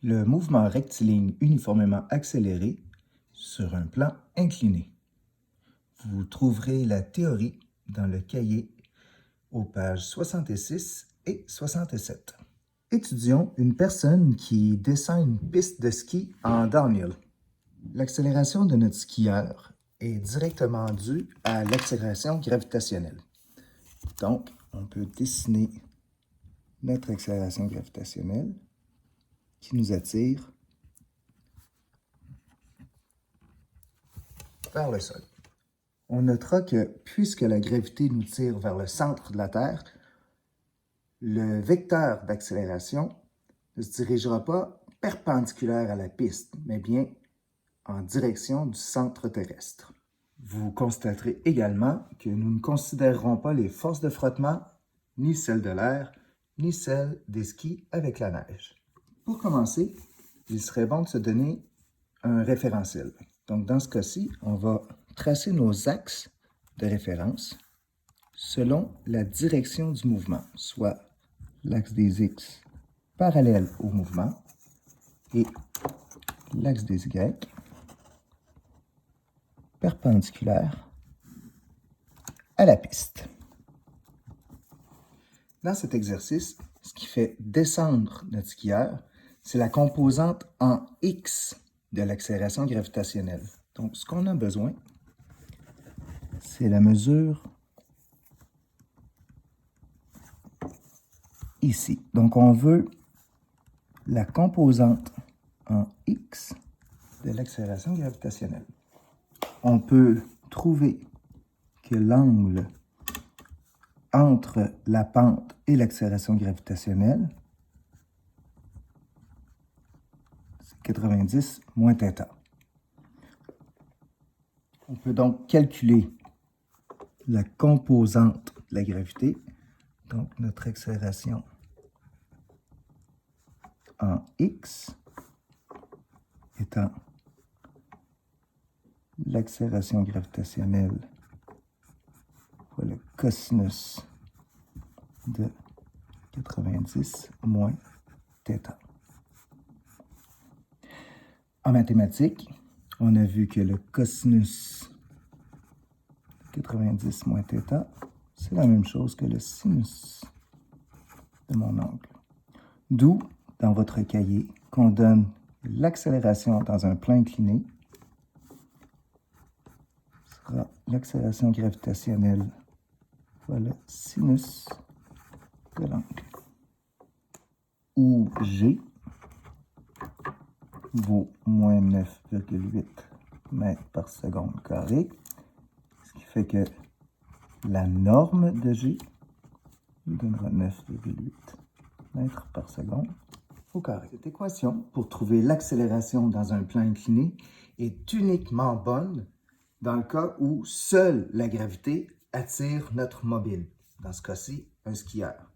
le mouvement rectiligne uniformément accéléré sur un plan incliné. Vous trouverez la théorie dans le cahier aux pages 66 et 67. Étudions une personne qui descend une piste de ski en downhill. L'accélération de notre skieur est directement due à l'accélération gravitationnelle. Donc, on peut dessiner notre accélération gravitationnelle qui nous attire vers le sol. On notera que puisque la gravité nous tire vers le centre de la Terre, le vecteur d'accélération ne se dirigera pas perpendiculaire à la piste, mais bien en direction du centre terrestre. Vous constaterez également que nous ne considérerons pas les forces de frottement, ni celles de l'air, ni celles des skis avec la neige. Pour commencer, il serait bon de se donner un référentiel. Donc, dans ce cas-ci, on va tracer nos axes de référence selon la direction du mouvement, soit l'axe des X parallèle au mouvement et l'axe des Y perpendiculaire à la piste. Dans cet exercice, ce qui fait descendre notre skieur, c'est la composante en X de l'accélération gravitationnelle. Donc, ce qu'on a besoin, c'est la mesure ici. Donc, on veut la composante en X de l'accélération gravitationnelle. On peut trouver que l'angle entre la pente et l'accélération gravitationnelle, c'est 90 moins θ. On peut donc calculer la composante de la gravité, donc notre accélération en X étant l'accélération gravitationnelle fois le cosinus de 90 moins θ. En mathématiques, on a vu que le cosinus de 90 moins θ, c'est la même chose que le sinus de mon angle. D'où, dans votre cahier, qu'on donne l'accélération dans un plan incliné sera l'accélération gravitationnelle fois le sinus de l'angle, où G vaut moins 9,8 mètres par seconde carré, ce qui fait que la norme de G nous donnera 9,8 mètres par seconde au carré. Cette équation, pour trouver l'accélération dans un plan incliné, est uniquement bonne dans le cas où seule la gravité attire notre mobile, dans ce cas-ci, un skieur.